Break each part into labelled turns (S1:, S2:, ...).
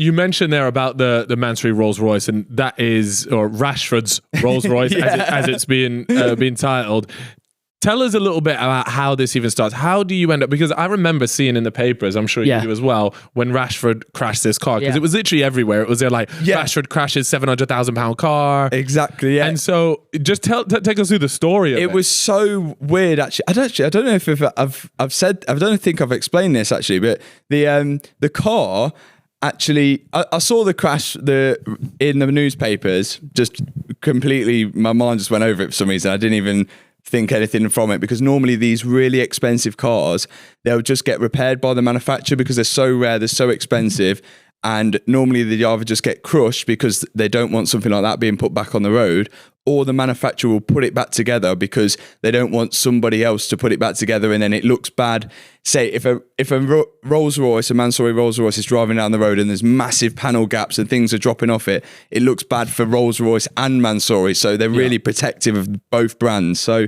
S1: You mentioned there about the Mansory Rolls Royce, and that is, or Rashford's Rolls Royce, as it's being titled. Tell us a little bit about how this even starts. How do you end up? Because I remember seeing in the papers, I'm sure you do as well, when Rashford crashed this car, because it was literally everywhere. It was there like Rashford crashes £700,000 car.
S2: Exactly. Yeah.
S1: And so, just take us through the story of it.
S2: It was so weird. Actually, I don't know if I've said. I don't think I've explained this actually, but the car. Actually, I saw the crash in the newspapers. Just completely, my mind just went over it for some reason. I didn't even think anything from it, because normally these really expensive cars, they'll just get repaired by the manufacturer because they're so rare, they're so expensive, and normally they either just get crushed because they don't want something like that being put back on the road, or the manufacturer will put it back together because they don't want somebody else to put it back together and then it looks bad. Say if a Rolls Royce, a Mansory Rolls Royce is driving down the road and there's massive panel gaps and things are dropping off it, it looks bad for Rolls Royce and Mansory. So they're really protective of both brands. So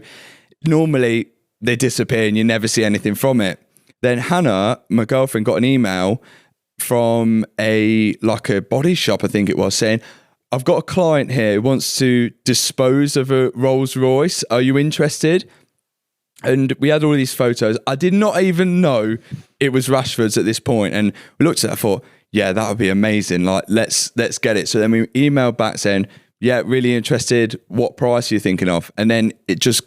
S2: normally they disappear and you never see anything from it. Then Hannah, my girlfriend, got an email from a body shop, I think it was, saying, I've got a client here who wants to dispose of a Rolls Royce. Are you interested? And we had all these photos. I did not even know it was Rashford's at this point. And we looked at it, I thought, yeah, that would be amazing. Like, let's get it. So then we emailed back saying, yeah, really interested. What price are you thinking of? And then it just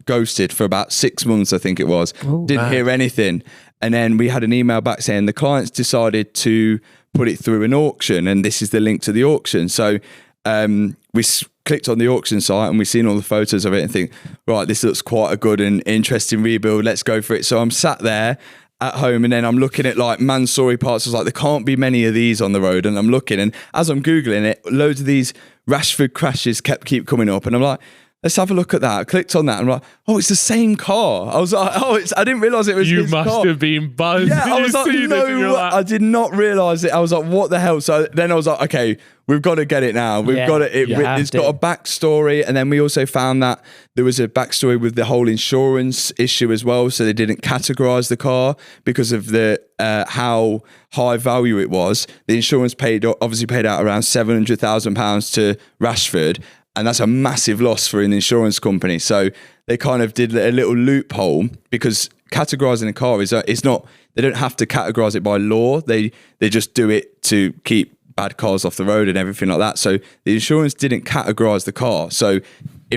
S2: ghosted for about 6 months, I think it was. Didn't hear anything. And then we had an email back saying the clients decided to put it through an auction, and this is the link to the auction. So we clicked on the auction site and we've seen all the photos of it and think, right, this looks quite a good and interesting rebuild. Let's go for it. So I'm sat there at home and then I'm looking at like Mansory parts. I was like, there can't be many of these on the road. And I'm looking, and as I'm Googling it, loads of these Rashford crashes keep coming up. And I'm like, let's have a look at that. I clicked on that and I'm like, oh, it's the same car. I was like, I didn't realise it was his car.
S1: You must have been buzzed.
S2: Yeah, I was like, no, I did not realise it. I was like, what the hell? So then I was like, okay, we've got to get it now. We've got it. It's got a backstory. And then we also found that there was a backstory with the whole insurance issue as well. So they didn't categorise the car because of the how high value it was. The insurance obviously paid out around £700,000 to Rashford. And that's a massive loss for an insurance company. So they kind of did a little loophole, because categorising a car is not, they don't have to categorise it by law. They just do it to keep bad cars off the road and everything like that. So the insurance didn't categorise the car. So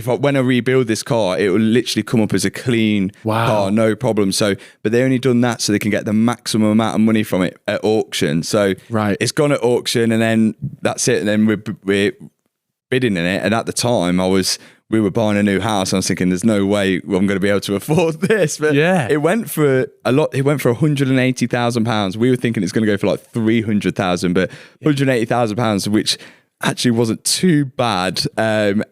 S2: when I rebuild this car, it will literally come up as a clean car, no problem. So, but they only done that so they can get the maximum amount of money from it at auction. So it's gone at auction and then that's it. And then we're bidding in it, and at the time we were buying a new house and I was thinking there's no way I'm going to be able to afford this, but it went for a lot. It went for £180,000. We were thinking it's going to go for like 300,000, but £180,000, which actually wasn't too bad. It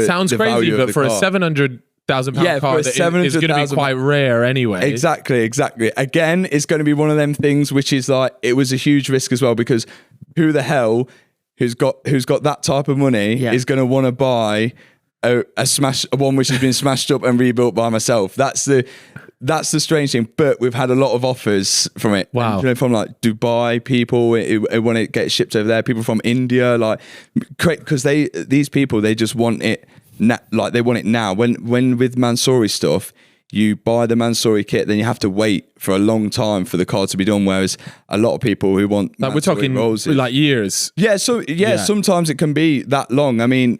S1: sounds crazy, but for a £700,000 car, it's going to be quite rare anyway.
S2: Exactly. Again, it's going to be one of them things which is like, it was a huge risk as well, because who the hell who's got that type of money is going to want to buy a one which has been smashed up and rebuilt by myself. That's the strange thing. But we've had a lot of offers from it.
S1: Wow.
S2: From like Dubai people who want to get shipped over there. People from India, like, because these people, they just want it. Like they want it now. When with Mansory stuff, you buy the Mansory kit, then you have to wait for a long time for the car to be done. Whereas a lot of people who want,
S1: like, we're talking Roses, like years.
S2: Yeah. So sometimes it can be that long. I mean,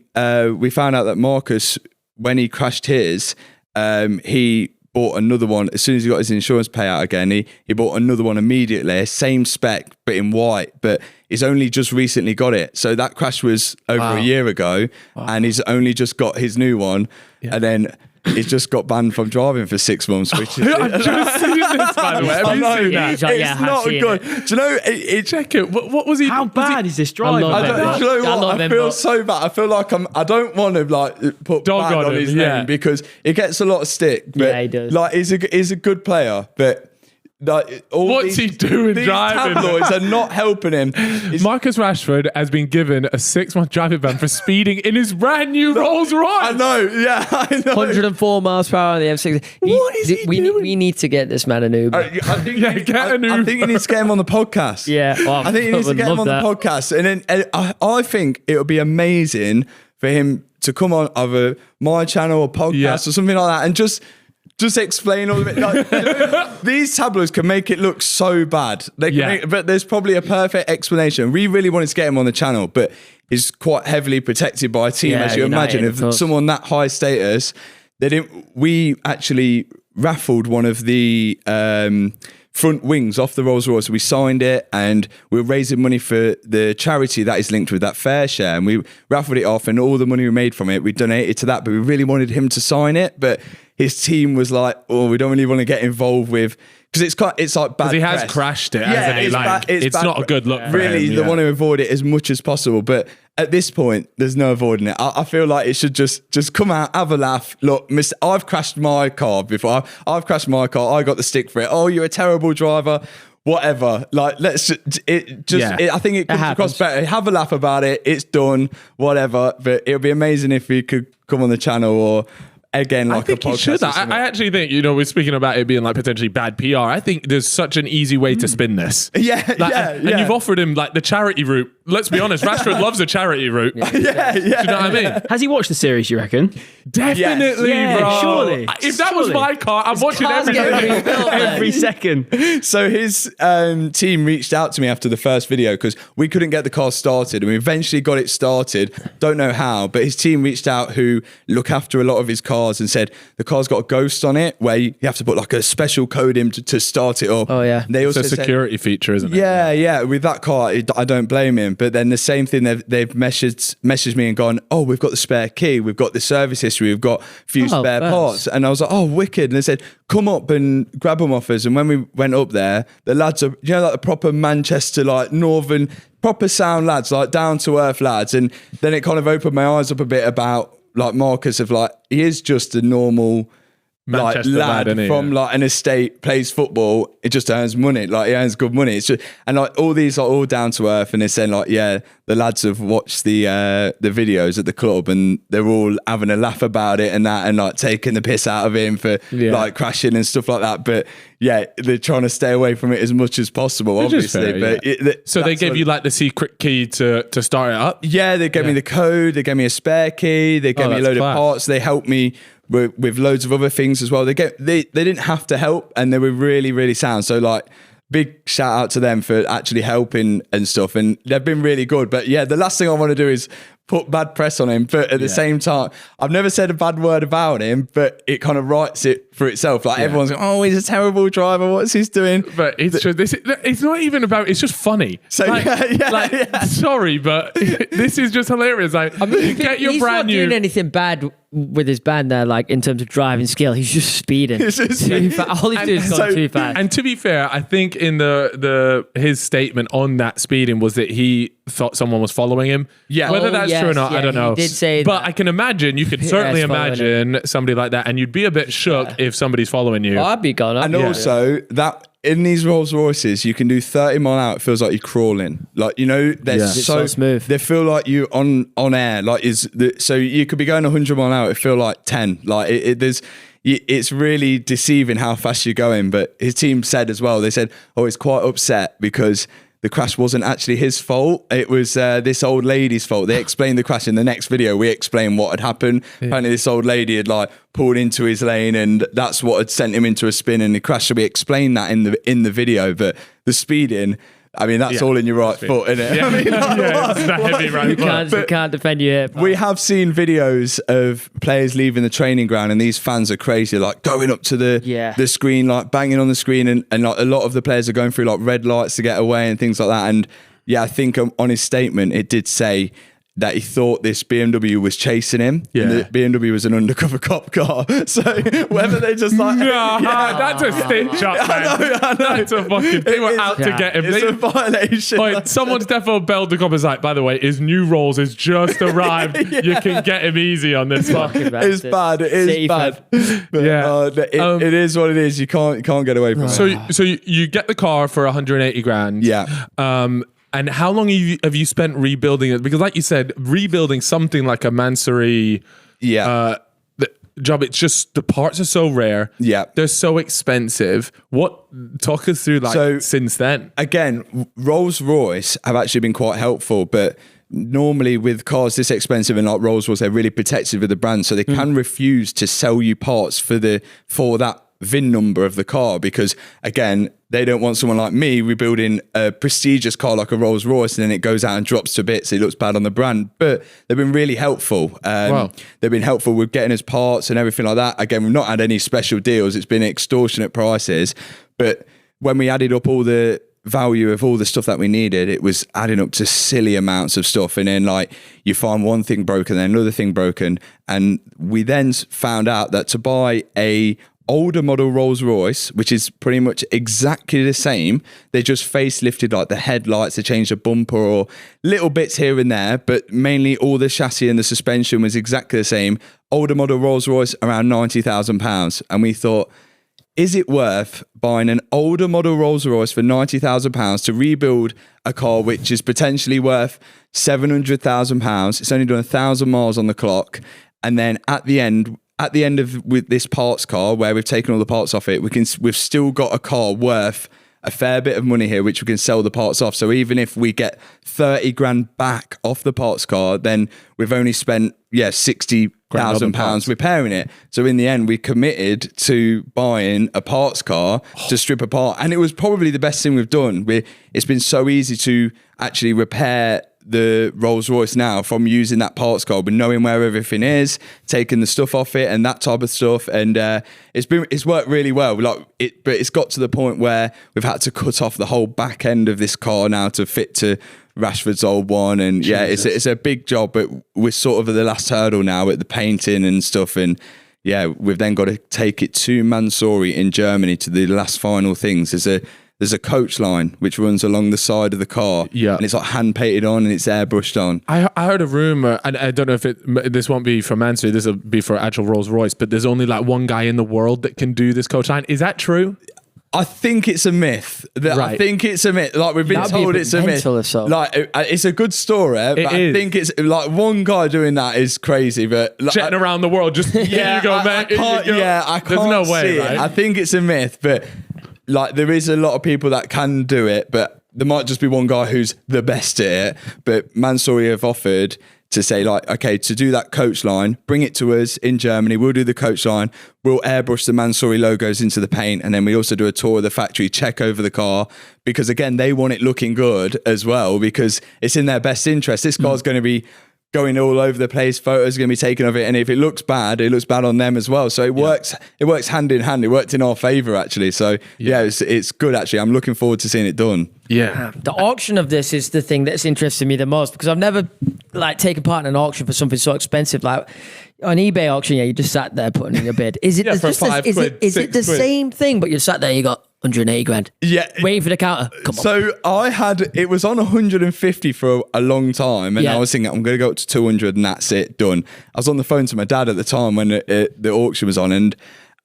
S2: we found out that Marcus, when he crashed his, he bought another one as soon as he got his insurance payout again. He bought another one immediately, same spec but in white. But he's only just recently got it. So that crash was over a year ago, and he's only just got his new one, and then he's just got banned from driving for 6 months, which is...
S1: I've just seen this, by the way. Have you seen that?
S2: It's not good. Do you know...
S1: Check it. What was he...
S3: How bad is this driving?
S2: I feel so bad. I feel like I don't want to like put bad on his name, because it gets a lot of stick. But,
S3: he does.
S2: Like, he's a good player, but like,
S1: What's he doing
S2: these
S1: driving?
S2: tabloids are not helping him.
S1: Marcus Rashford has been given a 6-month driving ban for speeding in his brand new Rolls Royce.
S2: I know, yeah, I know.
S3: 104 miles per hour on the M6.
S2: What is he doing?
S3: We need to get this man an Uber.
S2: I think
S1: get an Uber.
S2: I think you need to get him on the podcast.
S3: Yeah, well,
S2: I think you need to
S3: would
S2: get him
S3: love
S2: on the
S3: that.
S2: podcast, and then I think it would be amazing for him to come on either my channel or podcast or something like that, and just explain all of it. Like, you know, these tabloids can make it look so bad. They can but there's probably a perfect explanation. We really wanted to get him on the channel, but he's quite heavily protected by a team, as you
S3: United,
S2: imagine. If someone that high status, we actually raffled one of the front wings off the Rolls Royce. We signed it, and we were raising money for the charity that is linked with that fair share, and we raffled it off, and all the money we made from it we donated to that. But we really wanted him to sign it, but his team was like, oh, we don't really want to get involved with, because it's like bad
S1: Because he has
S2: press.
S1: crashed it, hasn't he? It's
S2: bad
S1: not a good look for
S2: really
S1: him.
S2: they want to avoid it as much as possible, but at this point there's no avoiding it. I feel like it should just come out, have a laugh. Look, I've crashed my car before. I've crashed my car, I got the stick for it. Oh, you're a terrible driver, whatever. Like, let's just I think it comes across better. Have a laugh about it, it's done, whatever. But it would be amazing if he could come on the channel, or again, like
S1: I think
S2: a podcast.
S1: he should. I actually think, we're speaking about it being like potentially bad PR. I think there's such an easy way to spin this. And you've offered him like the charity route. Let's be honest, Rashford loves a charity route. Do you know what I mean?
S3: Has he watched the series, you reckon?
S1: Definitely,
S3: Yes.
S1: bro.
S3: Yeah, surely.
S1: If that was my car, I'm watching
S3: Car's getting
S1: everything.
S3: rebuilt every second.
S2: So his team reached out to me after the first video, because we couldn't get the car started, and we eventually got it started. Don't know how, but his team reached out, who look after a lot of his cars, and said the car's got a ghost on it, where you have to put like a special code in to start it up.
S3: Oh, yeah.
S2: They also
S1: It's a security feature, isn't it?
S2: Yeah. With that car, I don't blame him. But then the same thing, they've messaged me and gone, oh, we've got the spare key, we've got the service history, we've got a few spare parts. And I was like, oh, wicked. And they said, come up and grab them off us. And when we went up there, the lads are, like the proper Manchester, like northern, proper sound lads, like down to earth lads. And then it kind of opened my eyes up a bit about like Marcus, of like, he is just a normal
S1: Manchester
S2: lad
S1: isn't he?
S2: from like an estate, plays football, it just earns money, like he earns good money. It's just, and like all these are all down to earth, and they're saying like, yeah, the lads have watched the videos at the club, and they're all having a laugh about it and that, and like taking the piss out of him for like crashing and stuff like that. But yeah, they're trying to stay away from it as much as possible, obviously.
S1: Fair,
S2: but
S1: so they gave you like the secret key to start it up?
S2: Yeah, they gave me the code, they gave me a spare key, they gave me a load of parts, they helped me with loads of other things as well. They didn't have to help, and they were really, really sound. So like, big shout out to them for actually helping and stuff, and they've been really good. But yeah, the last thing I want to do is put bad press on him, but at the same time, I've never said a bad word about him, but it kind of writes it for itself. Like everyone's going, oh, he's a terrible driver, what's he doing?
S1: But it's just, it's not even about, it's just funny.
S2: So
S1: sorry, but this is just hilarious. Like, you get your
S3: He's
S1: brand
S3: not
S1: new.
S3: doing anything bad with his band there, like in terms of driving skill. He's just speeding too fast. All he's doing is going too fast.
S1: And to be fair, I think in his statement on that speeding was that he thought someone was following him.
S2: Yeah.
S1: Whether that's true or not, I don't know.
S3: He did say
S1: but
S3: that.
S1: I can imagine, you could certainly imagine somebody like that, and you'd be a bit shook if somebody's following you.
S3: I'd be gone.
S2: And also that in these Rolls Royces, you can do 30 mile an hour. It feels like you're crawling. Like, they're so
S3: smooth.
S2: They feel like you're on air. Like so you could be going 100 mile an hour. It feel like 10. Like it's really deceiving how fast you're going. But his team said as well, they said, oh, he's quite upset because the crash wasn't actually his fault. It was this old lady's fault. They explained the crash in the next video. We explained what had happened. Apparently this old lady had like pulled into his lane, and that's what had sent him into a spin and the crash. So we explained that in the video. But the speeding, I mean, that's all in your right foot, isn't it?
S1: Yeah,
S2: I mean,
S1: it's that heavy right foot.
S3: You can't defend you here.
S2: We have seen videos of players leaving the training ground, and these fans are crazy, like going up to the screen, like banging on the screen, and like a lot of the players are going through like red lights to get away and things like that. And yeah, I think on his statement it did say that he thought this BMW was chasing him.
S1: Yeah.
S2: And the BMW was an undercover cop car. So whether they just like...
S1: That's a stitch up, man. I know. That's a fucking... They were out to get him.
S2: It's a violation.
S1: Wait, someone's defo belled the cop is like, by the way, his new Rolls has just arrived. You can get him easy on this one.
S2: It's bad. It is bad. But, it is what it is. You can't get away from it.
S1: So you get the car for 180 grand.
S2: Yeah.
S1: And how long have you spent rebuilding it? Because like you said, rebuilding something like a Mansory job, it's just the parts are so rare.
S2: Yeah.
S1: They're so expensive. Talk us through since then.
S2: Again, Rolls-Royce have actually been quite helpful, but normally with cars this expensive and like Rolls-Royce, they're really protective of the brand, so they can refuse to sell you parts for that VIN number of the car, because again, they don't want someone like me rebuilding a prestigious car like a Rolls Royce and then it goes out and drops to bits. It looks bad on the brand, but they've been really helpful.
S1: Wow.
S2: They've been helpful with getting us parts and everything like that. Again, we've not had any special deals. It's been extortionate prices, but when we added up all the value of all the stuff that we needed, it was adding up to silly amounts of stuff. And then like you find one thing broken, then another thing broken. And we then found out that to buy a older model Rolls Royce, which is pretty much exactly the same, they just facelifted like the headlights, they changed the bumper or little bits here and there, but mainly all the chassis and the suspension was exactly the same. Older model Rolls Royce, around £90,000. And we thought, is it worth buying an older model Rolls Royce for £90,000 to rebuild a car which is potentially worth £700,000? It's only done 1,000 miles on the clock. And then at the end of with this parts car, where we've taken all the parts off it, we've still got a car worth a fair bit of money here, which we can sell the parts off. So even if we get 30 grand back off the parts car, then we've only spent £60,000 repairing it. So in the end, we committed to buying a parts car to strip apart, and it was probably the best thing we've done. It's been so easy to actually repair the Rolls Royce now from using that parts card, but knowing where everything is, taking the stuff off it and that type of stuff, and it's worked really well. But it's got to the point where we've had to cut off the whole back end of this car now to fit to Rashford's old one, and it's a big job. But we're sort of at the last hurdle now at the painting and stuff, and we've then got to take it to Mansory in Germany to the last final things. There's a coach line which runs along the side of the car, and it's like hand painted on and it's airbrushed on. I
S1: heard a rumor, and I don't know if this won't be for Mansory, this will be for actual Rolls Royce, but there's only like one guy in the world that can do this coach line. Is that true?
S2: I think it's a myth. I think it's a myth. Like we've been told it's a myth. Like it's a good story, but I think it's like one guy doing that is crazy. But like,
S1: jetting around the world, just here you go, man.
S2: I can't.
S1: There's no way,
S2: see
S1: right?
S2: it. I think it's a myth, but like there is a lot of people that can do it, but there might just be one guy who's the best at it. But Mansory have offered to say like, okay, to do that coach line, bring it to us in Germany. We'll do the coach line. We'll airbrush the Mansory logos into the paint. And then we also do a tour of the factory, check over the car, because again, they want it looking good as well, because it's in their best interest. This car's going to be going all over the place. Photos are going to be taken of it. And if it looks bad on them as well. So it works hand in hand. It worked in our favor actually. So it's good actually. I'm looking forward to seeing it done.
S1: Yeah.
S3: The auction of this is the thing that's interested me the most, because I've never like taken part in an auction for something so expensive. Like on eBay auction, you just sat there putting in your bid. Is it is it the same thing, but you sat there and you got 180 grand?
S2: Yeah.
S3: Waiting for the counter. Come on.
S2: So it was on 150 for a long time, and I was thinking I'm going to go up to 200 and that's it, done. I was on the phone to my dad at the time when the auction was on, and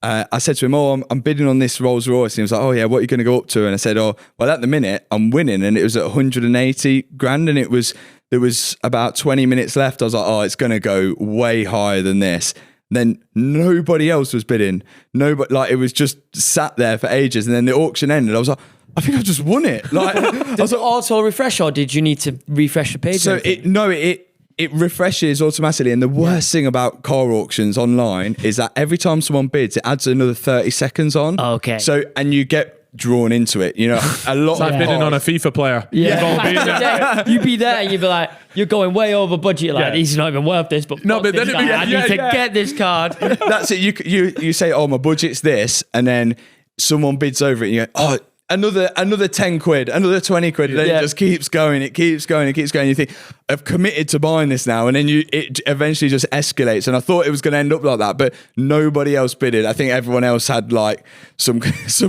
S2: I said to him, I'm bidding on this Rolls Royce. And he was like, oh yeah, what are you going to go up to? And I said, oh, well at the minute I'm winning, and it was at 180 grand, and there was about 20 minutes left. I was like, oh, it's going to go way higher than this. Then nobody else was bidding. Nobody, like it was just sat there for ages, and then the auction ended. I was like, I think I just won it. Like,
S3: Does it auto refresh, or did you need to refresh the page?
S2: So it refreshes automatically. And the worst thing about car auctions online is that every time someone bids, it adds another 30 seconds on.
S3: Okay.
S2: So, and you get drawn into it, you know, a lot.
S1: It's like bidding on a FIFA player.
S3: You'd be there and you'd be like, you're going way over budget. Like, he's not even worth this, but then I need to get this card.
S2: That's it. You say, oh, my budget's this, and then someone bids over it, and you go, oh, another 10 quid, another 20 quid, and then it just keeps going. It keeps going. You think, I've committed to buying this now, and then it eventually just escalates. And I thought it was going to end up like that, but nobody else bidded. I think everyone else had like some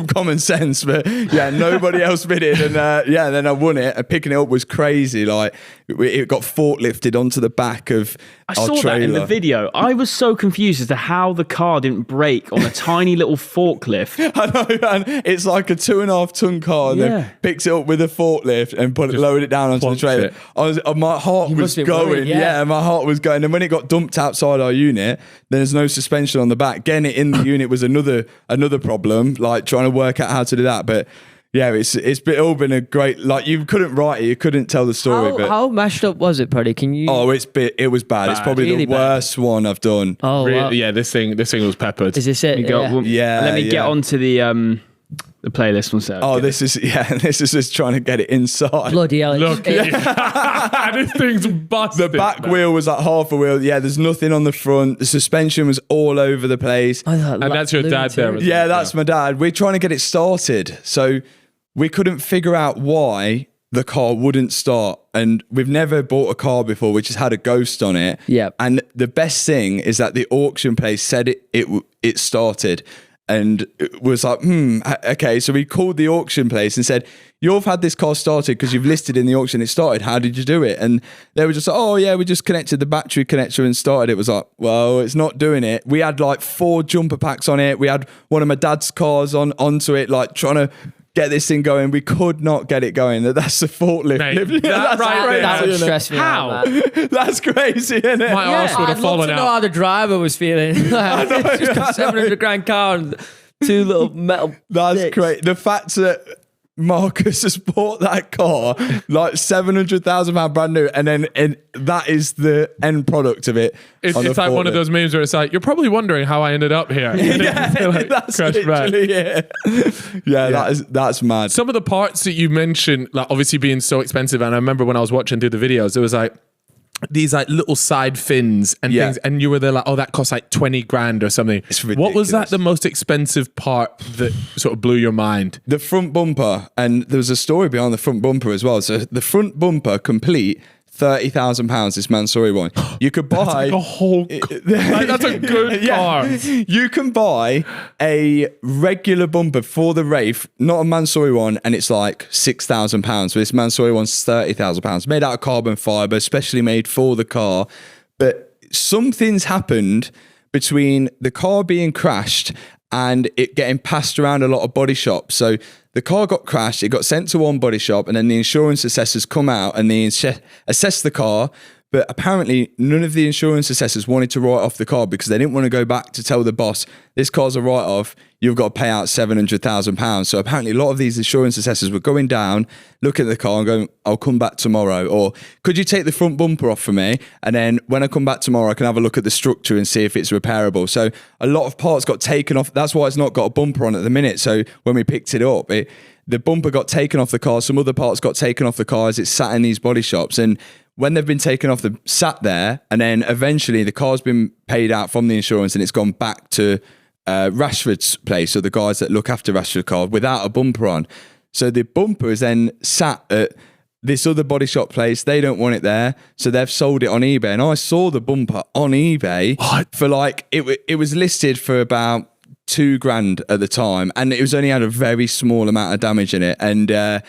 S2: common sense, but yeah, nobody else bidded. And then I won it. And picking it up was crazy. Like it got forklifted onto the back of
S4: I
S2: our
S4: saw
S2: trailer.
S4: that in the video. I was so confused as to how the car didn't break on a tiny little forklift.
S2: I know, man. It's like a 2.5 ton car, and then picks it up with a forklift and lowered it down onto the trailer. My heart was going.
S3: Worried,
S2: my heart was going. And when it got dumped outside our unit, there's no suspension on the back. Getting it in the unit was another problem. Like trying to work out how to do that, but. Yeah, it's all been a great. Like you couldn't write it, you couldn't tell the story.
S3: How mashed up was it, Paddy? Can you?
S2: Oh, it was bad. It's probably
S3: really
S2: the worst one I've done.
S3: Oh, wow.
S1: Yeah, this thing was peppered.
S3: Is this it?
S4: Let me get onto the playlist one second.
S2: Oh, this is just trying to get it inside.
S3: Bloody hell!
S1: Look, this thing's busted.
S2: The back wheel was like half a wheel. Yeah, there's nothing on the front. The suspension was all over the place.
S1: And that's your dad there.
S2: Yeah, that's my dad. We're trying to get it started, so we couldn't figure out why the car wouldn't start. And we've never bought a car before which has had a ghost on it.
S3: Yeah.
S2: And the best thing is that the auction place said it started. And it was like, okay. So we called the auction place and said, you've had this car started because you've listed in the auction it started. How did you do it? And they were just like, oh yeah, we just connected the battery connector and started. It was like, well, it's not doing it. We had like 4 jumper packs on it. We had one of my dad's cars onto it, like trying to get this thing going. We could not get it going. That's the forklift.
S1: Mate, that
S3: would stress me out.
S2: That's crazy, isn't it?
S1: My arse would have fallen
S3: I'd love to know
S1: out.
S3: how the driver was feeling. Like, it's just a 700 grand car and 2 little metal.
S2: That's
S3: dicks.
S2: great. The fact that Marcus has bought that car like £700,000 brand new, and that is the end product of it.
S1: It's like one of those memes where it's like, you're probably wondering how I ended up here.
S2: That's literally it. That's mad.
S1: Some of the parts that you mentioned, like obviously being so expensive, and I remember when I was watching through the videos, there was like these like little side fins and things, and you were there like, oh, that costs like 20 grand or something.
S2: It's ridiculous.
S1: What was that the most expensive part that sort of blew your mind?
S2: The front bumper, and there was a story behind the front bumper as well. So the front bumper complete, £30,000. This Mansory one, you could buy
S1: like a whole. That's a good car.
S2: You can buy a regular bumper for the Wraith, not a Mansory one, and it's like £6,000. But this Mansory one's £30,000, made out of carbon fiber, specially made for the car. But something's happened between the car being crashed and it getting passed around a lot of body shops. So the car got crashed, it got sent to one body shop, and then the insurance assessors come out and they assess the car. But apparently none of the insurance assessors wanted to write off the car because they didn't want to go back to tell the boss, this car's a write-off, you've got to pay out £700,000. So apparently a lot of these insurance assessors were going down, looking at the car and going, I'll come back tomorrow. Or could you take the front bumper off for me? And then when I come back tomorrow, I can have a look at the structure and see if it's repairable. So a lot of parts got taken off. That's why it's not got a bumper on at the minute. So when we picked it up, the bumper got taken off the car. Some other parts got taken off the car as it sat in these body shops. And when they've been taken off, sat there, and then eventually the car's been paid out from the insurance and it's gone back to Rashford's place, so the guys that look after Rashford's car, without a bumper on. So the bumper is then sat at this other body shop place. They don't want it there, so they've sold it on eBay. And I saw the bumper on eBay for like, it was listed for about £2,000 at the time, and it was only had a very small amount of damage in it. And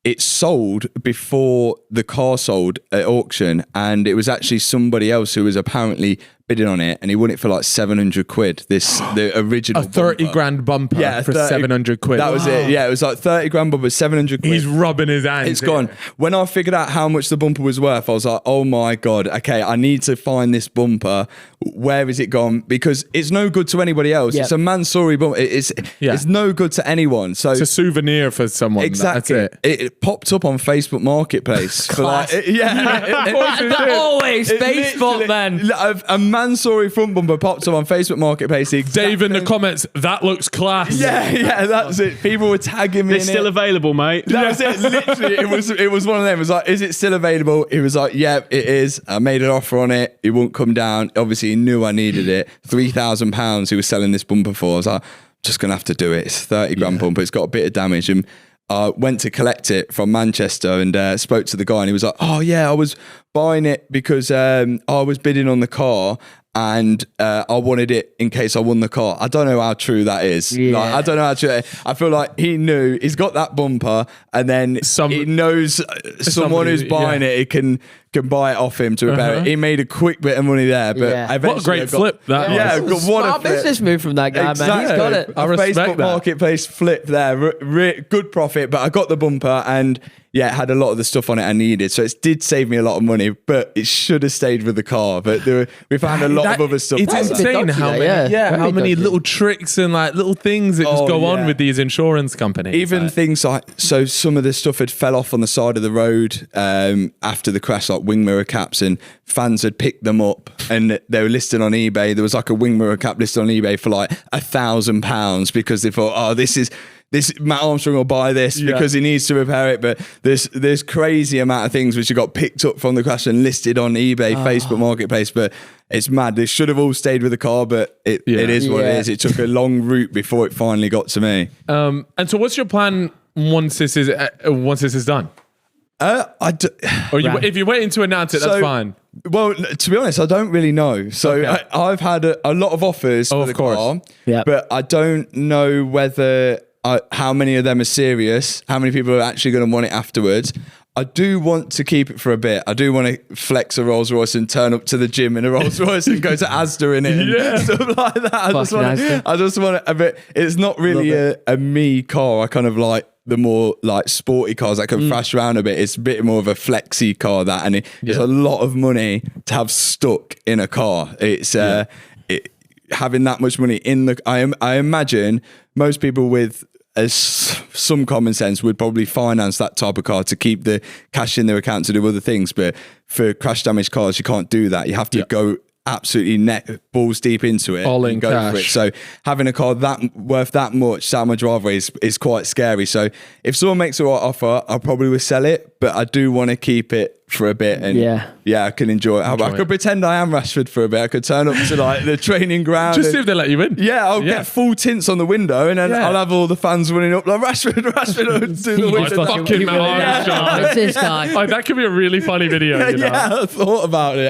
S2: it sold before the car sold at auction, and it was actually somebody else who was apparently bidding on it, and he won it for like 700 quid. The original
S1: a 30 grand bumper for 700 quid.
S2: That was it. Yeah, it was like 30 grand bumper, 700 quid.
S1: He's rubbing his hands.
S2: It's gone. When I figured out how much the bumper was worth, I was like, oh my God, okay, I need to find this bumper. Where is it gone? Because it's no good to anybody else. Yep. It's a Mansory bumper. It's no good to anyone. So
S1: it's a souvenir for someone.
S2: Exactly.
S1: That's it.
S2: It popped up on Facebook Marketplace. For like,
S3: That always Facebook, man.
S2: A Mansory front bumper popped up on Facebook Marketplace.
S1: Dave in the comments, that looks class.
S2: Yeah, that's it. People were tagging me.
S4: It's still available, mate.
S2: That was it. Literally, it was one of them. It was like, is it still available? He was like, yeah, it is. I made an offer on it. It won't come down. Obviously, he knew I needed it. £3,000 he was selling this bumper for. I was like, just gonna have to do it. It's 30 grand bumper. It's got a bit of damage, and I went to collect it from Manchester and spoke to the guy, and he was like, "Oh yeah, I was buying it because I was bidding on the car." And I wanted it in case I won the car. I don't know how true that is.
S3: Yeah.
S2: Like, I don't know how true. I feel like he knew he's got that bumper, and then he knows someone who's buying it. He can buy it off him to repair it. He made a quick bit of money there, but
S1: what a great flip that was.
S3: Smart business move from that guy, man. He's got it.
S1: I respect
S2: Facebook
S1: that.
S2: Marketplace flip there. Good profit, but I got the bumper and it had a lot of the stuff on it I needed. So it did save me a lot of money, but it should have stayed with the car. But we found a lot of other stuff.
S1: It's insane how many, how many little tricks and like little things that just go on with these insurance companies.
S2: Even things like, so some of the stuff had fell off on the side of the road after the crash, like wing mirror caps, and fans had picked them up and they were listed on eBay. There was like a wing mirror cap listed on eBay for like £1,000 because they thought, this Matt Armstrong will buy this because he needs to repair it. But there's crazy amount of things which have got picked up from the crash and listed on eBay, Facebook Marketplace. But it's mad. They should have all stayed with the car, but it is what it is. It took a long route before it finally got to me.
S1: And so what's your plan once this is done? If you're waiting to announce it, that's fine.
S2: Well, to be honest, I don't really know. So I've had a lot of offers for the car, but I don't know whether how many of them are serious, how many people are actually going to want it afterwards. I do want to keep it for a bit. I do want to flex a Rolls Royce and turn up to the gym in a Rolls Royce and go to Asda in it and stuff like that. I just want a bit. It's not really a me car. I kind of like the more like sporty cars that can thrash around a bit. It's a bit more of a flexy car and it's a lot of money to have stuck in a car. It's having that much money in the. I imagine most people with some common sense would probably finance that type of car to keep the cash in their account to do other things. But for crash damaged cars, you can't do that. You have to go absolutely balls deep into it.
S1: All in
S2: go
S1: cash.
S2: for it. So having a car worth that much sat on my driveway is quite scary. So if someone makes a right offer, I probably will sell it. But I do want to keep it for a bit and I can enjoy it. I could pretend I am Rashford for a bit. I could turn up to like the training ground.
S1: Just see if they let you in.
S2: Yeah, I'll get full tints on the window and then I'll have all the fans running up like Rashford do the window.
S1: Fucking
S3: What's this guy?
S1: That could be a really funny video.
S2: I thought about it.